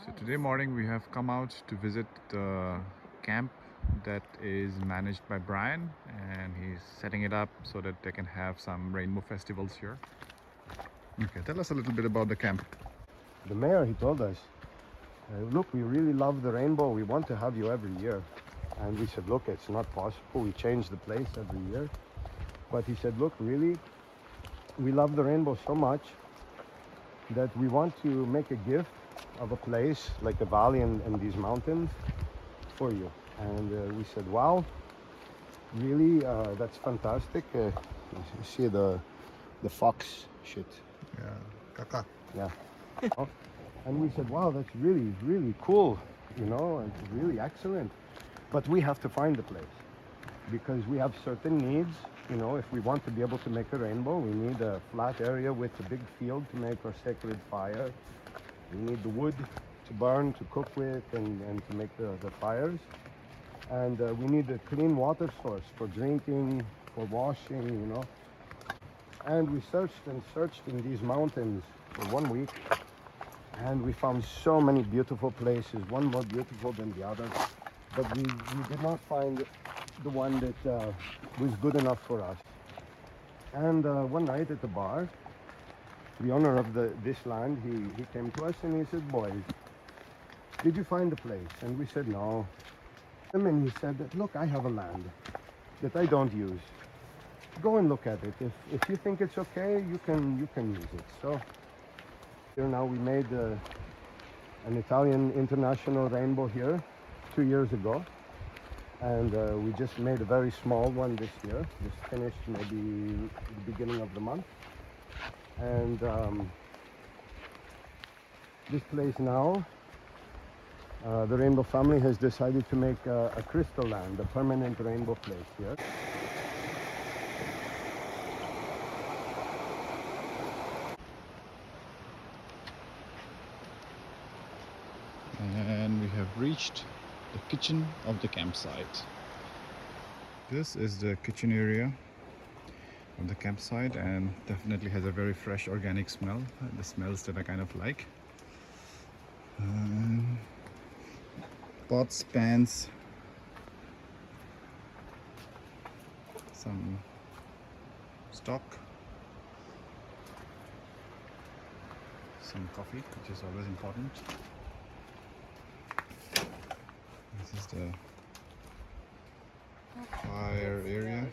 So today morning we have come out to visit the camp that is managed by Brian, and he's setting it up so that they can have some rainbow festivals here. Okay, tell us a little bit about the camp. The mayor, he told us, look, we really love the rainbow. We want to have you every year. And we said, look, it's not possible. We change the place every year. But he said, look, really, we love the rainbow so much that we want to make a gift of a place like the valley and these mountains for you. And we said, wow, really, that's fantastic. You see the fox shit. Yeah, Kaka. Yeah. And we said, wow, that's really, really cool, and really excellent. But we have to find the place because we have certain needs. If we want to be able to make a rainbow, we need a flat area with a big field to make our sacred fire. We need the wood to burn, to cook with, and to make the fires. And we need a clean water source for drinking, for washing, And we searched and searched in these mountains for 1 week. And we found so many beautiful places, one more beautiful than the other. But we did not find the one that was good enough for us. And one night at the bar, the owner of this land, he came to us and he said, boys, did you find the place? And we said, no. And he said, look, I have a land that I don't use. Go and look at it. If you think it's okay, you can use it. So here now we made an Italian international rainbow here 2 years ago. And we just made a very small one this year, just finished maybe the beginning of the month. And this place now, the Rainbow family has decided to make a crystal land, a permanent rainbow place here. And we have reached the kitchen of the campsite. This is the kitchen area of the campsite, and definitely has a very fresh organic smell, the smells that I kind of like. Pots, pans, some stock, some coffee, which is always important. This is the fire area.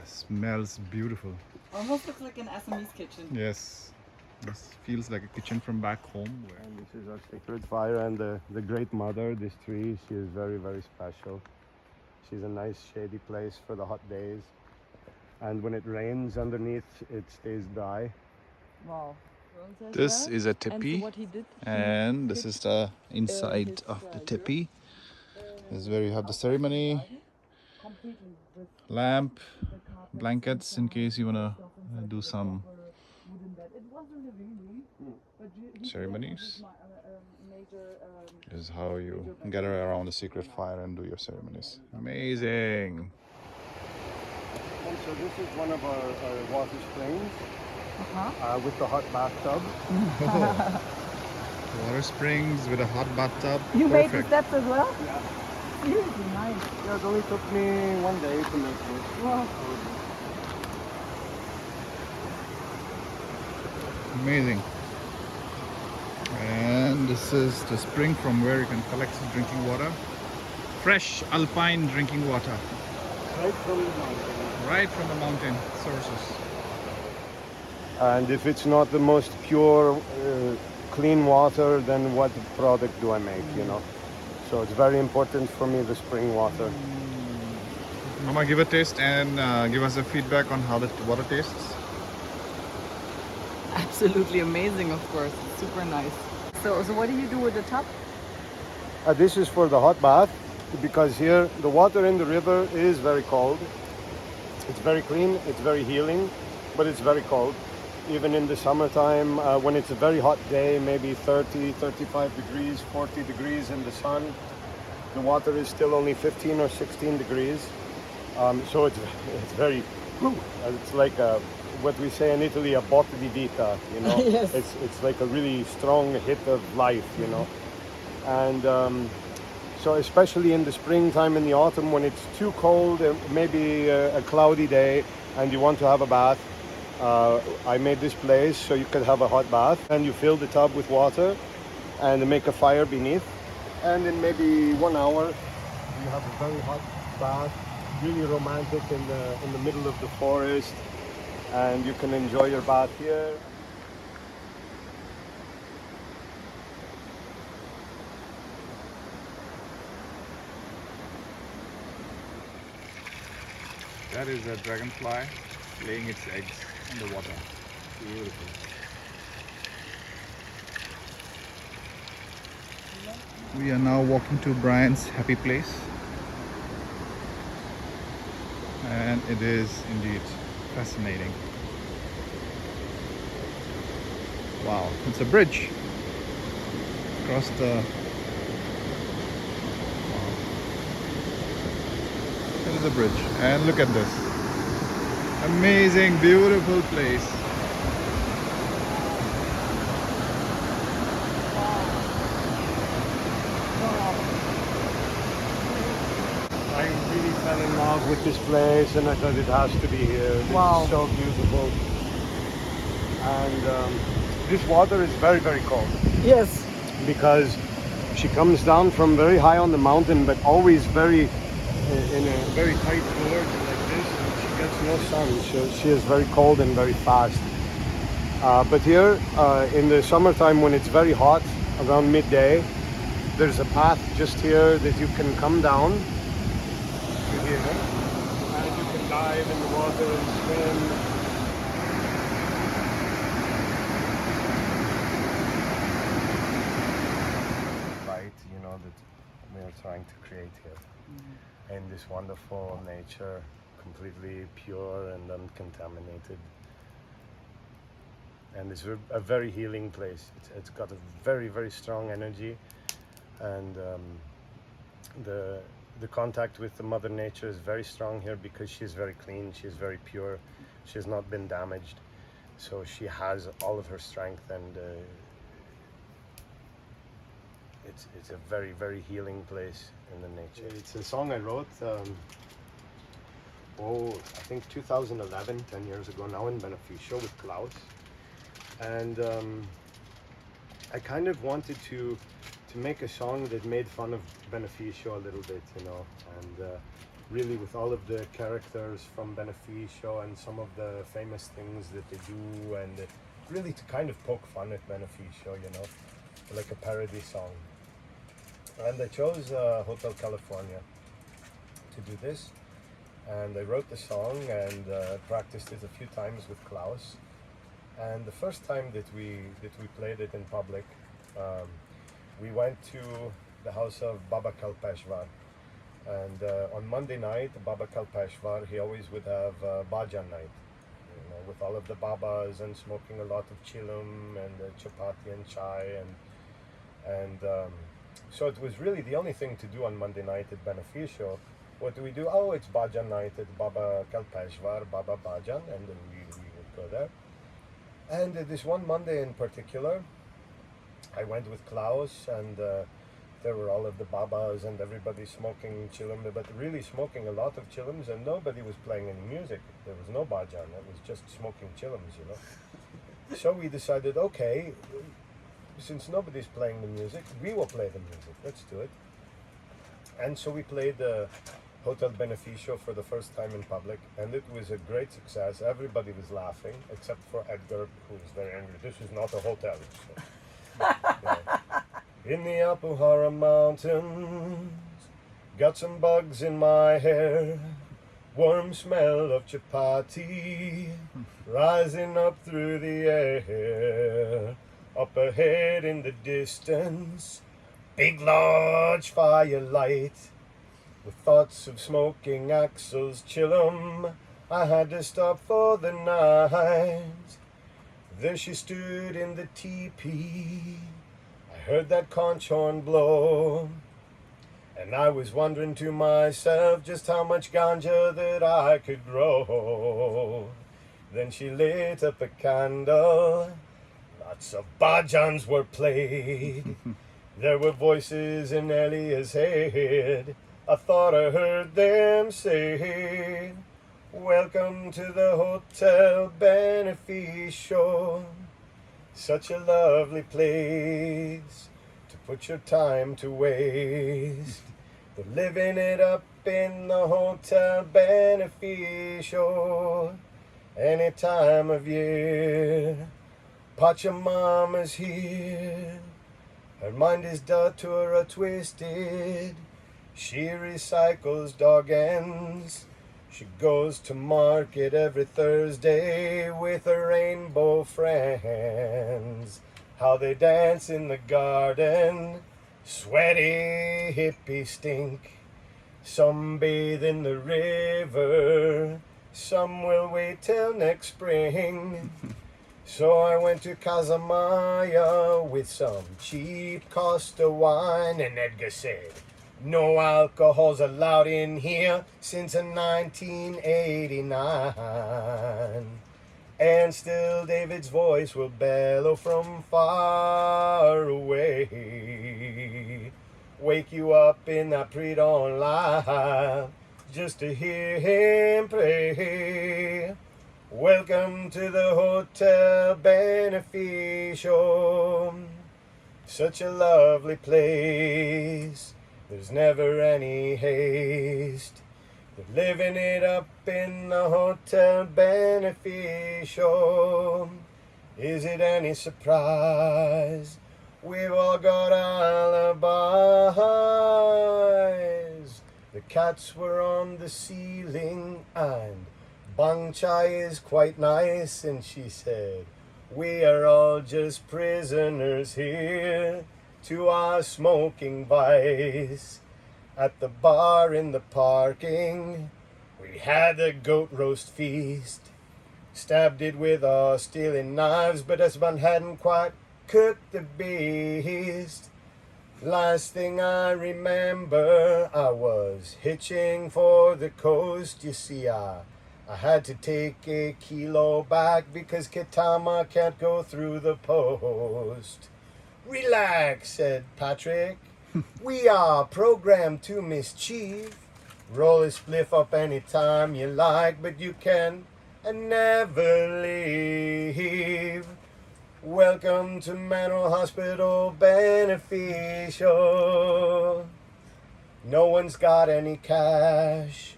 Smells beautiful. Almost looks like an Assamese kitchen. Yes, this feels like a kitchen from back home. And this is our sacred fire, and the great mother, this tree, she is very, very special. She's a nice shady place for the hot days. And when it rains underneath, it stays dry. Wow. This is a teepee, and this is the inside of the teepee. This is where you have the ceremony, lamp, blankets in case you wanna do some ceremonies. This is how you gather around the secret fire and do your ceremonies. Amazing. And so this is one of our water springs with the hot bathtub. Water springs with a hot bathtub. You made the Perfect. steps as well? Yeah. Seriously, nice. Yeah, it only took me 1 day to make this. Wow. Amazing. And this is the spring from where you can collect drinking water. Fresh alpine drinking water. Right from the mountain. Right from the mountain sources. And if it's not the most pure, clean water, then what product do I make, So it's very important for me, the spring water. Mama, give a taste and give us a feedback on how the water tastes. Absolutely amazing, of course. Super nice. So what do you do with the tub? This is for the hot bath, because here the water in the river is very cold. It's very clean, it's very healing, but it's very cold. Even in the summertime, when it's a very hot day, maybe 30, 35 degrees, 40 degrees in the sun, the water is still only 15 or 16 degrees. So it's very, it's like what we say in Italy, a botta di vita, you know. Yes. It's like a really strong hit of life, you know. And so especially in the springtime, in the autumn, when it's too cold, maybe a cloudy day, and you want to have a bath, I made this place so you could have a hot bath, and you fill the tub with water and make a fire beneath, and in maybe 1 hour you have a very hot bath, really romantic in the middle of the forest, and you can enjoy your bath here. That is a dragonfly laying its eggs in the water. Beautiful. We are now walking to Brian's happy place, and it is indeed fascinating. Wow, it's a bridge across the... Wow. That is a bridge, and look at this amazing, beautiful place. I really fell in love with this place, and I thought it has to be here. Wow. It's so beautiful. And this water is very, very cold Yes. because she comes down from very high on the mountain, but always very in a very tight gorge like this. And she gets no sun. She is very cold and very fast. But here in the summertime, when it's very hot, around midday, there's a path just here that you can come down to here, and you can dive in the water and swim. Light, you know, that we are trying to create here, in this wonderful nature, completely pure and uncontaminated. And it's a very healing place. It's got a very, very strong energy, and the contact with the Mother Nature is very strong here because she's very clean, she's very pure, she has not been damaged, so she has all of her strength, and it's a very, very healing place in the nature. It's a song I wrote, I think 2011, 10 years ago now, in Beneficio with Klaus. And I kind of wanted to make a song that made fun of Beneficio a little bit, you know, and really with all of the characters from Beneficio and some of the famous things that they do, and really to kind of poke fun at Beneficio, you know, like a parody song. And I chose Hotel California to do this, and I wrote the song and practiced it a few times with Klaus. And the first time that we played it in public, we went to the house of Baba Kalpeshvar, and on Monday night, Baba Kalpeshvar, he always would have bhajan night, you know, with all of the babas and smoking a lot of chillum and chapati and chai, and so it was really the only thing to do on Monday night at Beneficio. What do we do? Oh, it's bhajan night at Baba Kalpeshvar, Baba Bhajan, and then we would go there. And this one Monday in particular, I went with Klaus, and there were all of the babas and everybody smoking chillum, but really smoking a lot of chillums, and nobody was playing any music. There was no bhajan, it was just smoking chillums, you know. So we decided, okay, since nobody's playing the music, we will play the music, let's do it. And so we played Hotel Beneficio for the first time in public, and it was a great success. Everybody was laughing, except for Edgar, who was very angry. This is not a hotel. So, in the Apuhara Mountains, got some bugs in my hair, warm smell of chapati, rising up through the air. Up ahead in the distance, big large firelight, with thoughts of smoking Axel's chillum. I had to stop for the night. There she stood in the teepee. I heard that conch horn blow, and I was wondering to myself just how much ganja that I could grow. Then she lit up a candle. Lots of bajans were played. There were voices in Elia's head. I thought I heard them say, welcome to the Hotel Beneficio. Such a lovely place to put your time to waste. They're living it up in the Hotel Beneficio any time of year. Pachamama's here. Her mind is datura twisted. She recycles dog ends. She goes to market every Thursday with her rainbow friends. How they dance in the garden, sweaty hippie stink. Some bathe in the river, some will wait till next spring. So I went to Casamaya with some cheap Costa wine, and Edgar said, no alcohol's allowed in here since 1989. And still David's voice will bellow from far away, wake you up in that pre-dawn light just to hear him play. Welcome to the Hotel Beneficio. Such a lovely place. There's never any haste. They're living it up in the Hotel Beneficio. Is it any surprise? We've all got alibis. The cats were on the ceiling and Bang Chai is quite nice, and she said, we are all just prisoners here to our smoking vice. At the bar in the parking, we had a goat roast feast. Stabbed it with our stealing knives, but husband hadn't quite cooked the beast. Last thing I remember, I was hitching for the coast. You see, I had to take a kilo back because Kitama can't go through the post. Relax, said Patrick. We are programmed to mischief. Roll a spliff up anytime you like, but you can never leave. Welcome to Mental Hospital Beneficio. No one's got any cash,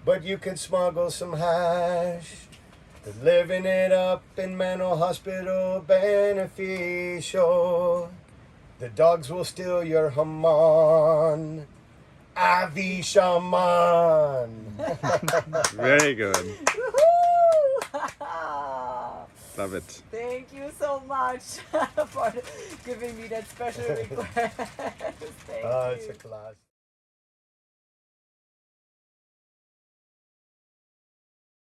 but you can smuggle some hash. They're living it up in Mental Hospital Beneficio. The dogs will steal your hamon. Avi Shaman. Very good. Woohoo! Love it. Thank you so much for giving me that special request. Thank you. It's a class.